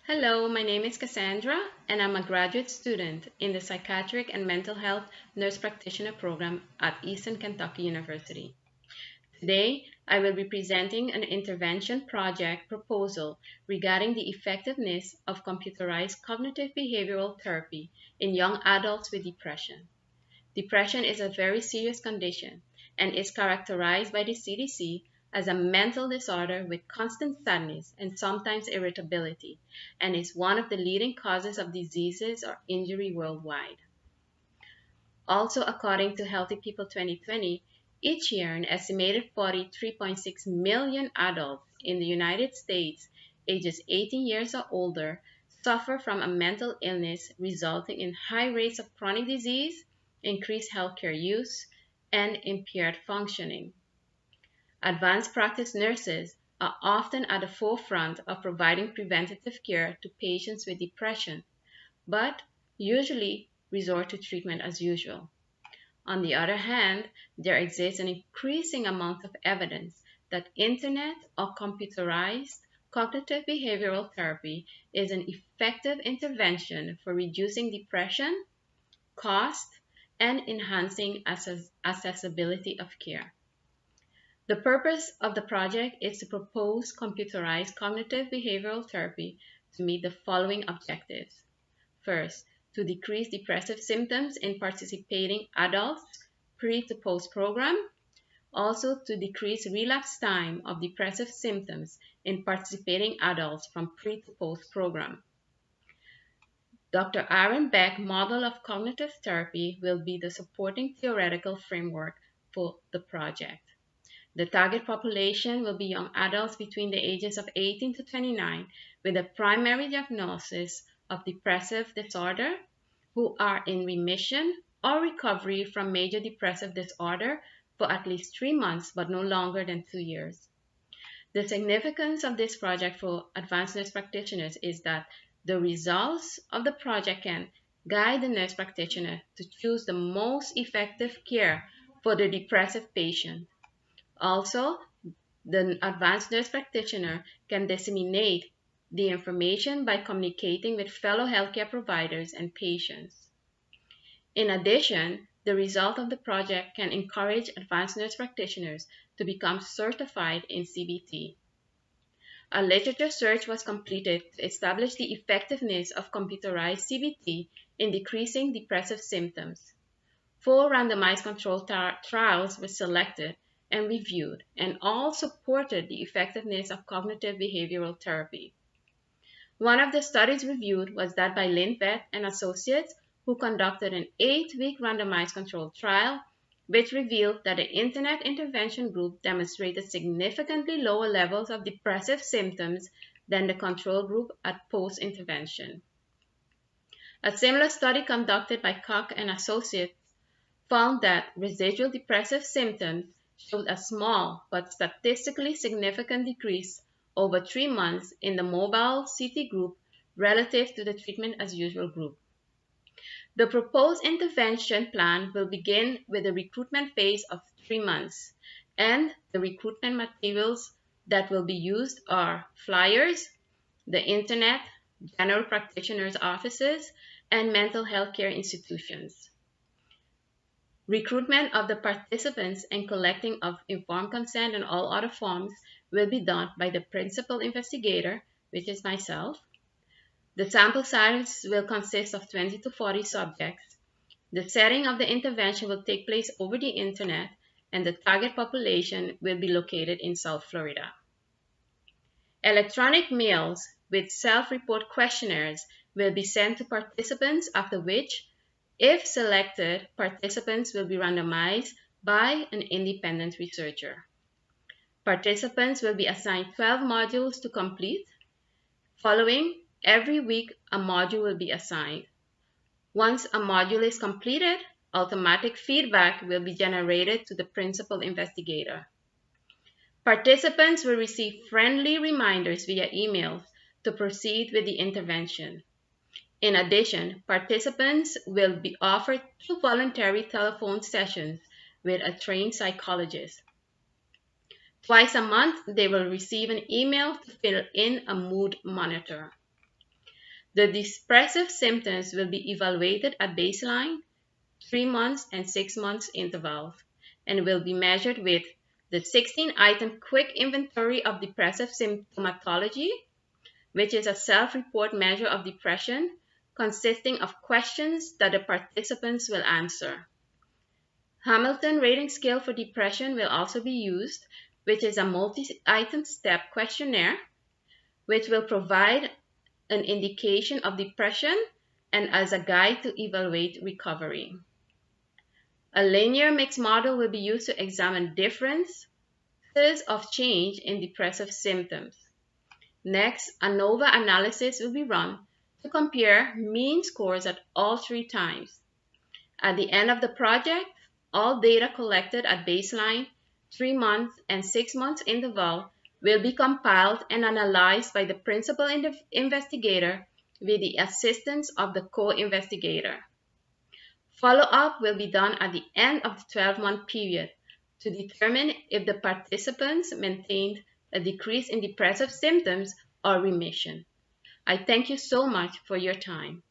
Hello, my name is Cassandra, and I'm a graduate student in the Psychiatric and Mental Health Nurse Practitioner program at Eastern Kentucky University. Today, I will be presenting an intervention project proposal regarding the effectiveness of computerized cognitive behavioral therapy in young adults with depression. Depression is a very serious condition and is characterized by the CDC as a mental disorder with constant sadness and sometimes irritability, and is one of the leading causes of diseases or injury worldwide. Also, according to Healthy People 2020, each year an estimated 43.6 million adults in the United States ages 18 years or older suffer from a mental illness resulting in high rates of chronic disease, increased healthcare use, and impaired functioning. Advanced practice nurses are often at the forefront of providing preventative care to patients with depression, but usually resort to treatment as usual. On the other hand, there exists an increasing amount of evidence that internet or computerized cognitive behavioral therapy is an effective intervention for reducing depression, cost, and enhancing accessibility of care. The purpose of the project is to propose computerized cognitive behavioral therapy to meet the following objectives. First, to decrease depressive symptoms in participating adults pre to post program. Also, to decrease relapse time of depressive symptoms in participating adults from pre to post program. Dr. Aaron Beck model of cognitive therapy will be the supporting theoretical framework for the project. The target population will be young adults between the ages of 18 to 29 with a primary diagnosis of depressive disorder who are in remission or recovery from major depressive disorder for at least 3 months but no longer than 2 years. The significance of this project for advanced nurse practitioners is that the results of the project can guide the nurse practitioner to choose the most effective care for the depressive patient. Also, the advanced nurse practitioner can disseminate the information by communicating with fellow healthcare providers and patients. In addition, the result of the project can encourage advanced nurse practitioners to become certified in CBT. A literature search was completed to establish the effectiveness of computerized CBT in decreasing depressive symptoms. 4 randomized controlled trials were selected and reviewed, and all supported the effectiveness of cognitive behavioral therapy. One of the studies reviewed was that by Lindvet and Associates, who conducted an 8-week randomized controlled trial, which revealed that the internet intervention group demonstrated significantly lower levels of depressive symptoms than the control group at post-intervention. A similar study conducted by Koch and Associates found that residual depressive symptoms showed a small but statistically significant decrease over 3 months in the mobile CT group relative to the treatment as usual group. The proposed intervention plan will begin with a recruitment phase of 3 months, and the recruitment materials that will be used are flyers, the internet, general practitioners' offices, and mental health care institutions. Recruitment of the participants and collecting of informed consent and all other forms will be done by the principal investigator, which is myself. The sample size will consist of 20 to 40 subjects. The setting of the intervention will take place over the internet, and the target population will be located in South Florida. Electronic mails with self-report questionnaires will be sent to participants, after which, if selected, participants will be randomized by an independent researcher. Participants will be assigned 12 modules to complete. Following, every week a module will be assigned. Once a module is completed, automatic feedback will be generated to the principal investigator. Participants will receive friendly reminders via emails to proceed with the intervention. In addition, participants will be offered 2 voluntary telephone sessions with a trained psychologist. Twice a month, they will receive an email to fill in a mood monitor. The depressive symptoms will be evaluated at baseline, 3 months and 6 months intervals, and will be measured with the 16-item quick inventory of depressive symptomatology, which is a self-report measure of depression consisting of questions that the participants will answer. Hamilton Rating Scale for Depression will also be used, which is a multi-item step questionnaire, which will provide an indication of depression and as a guide to evaluate recovery. A linear mixed model will be used to examine differences of change in depressive symptoms. Next, a ANOVA analysis will be run to compare mean scores at all 3 times. At the end of the project, all data collected at baseline, 3 months, and 6 months interval will be compiled and analyzed by the principal investigator with the assistance of the co-investigator. Follow-up will be done at the end of the 12-month period to determine if the participants maintained a decrease in depressive symptoms or remission. I thank you so much for your time.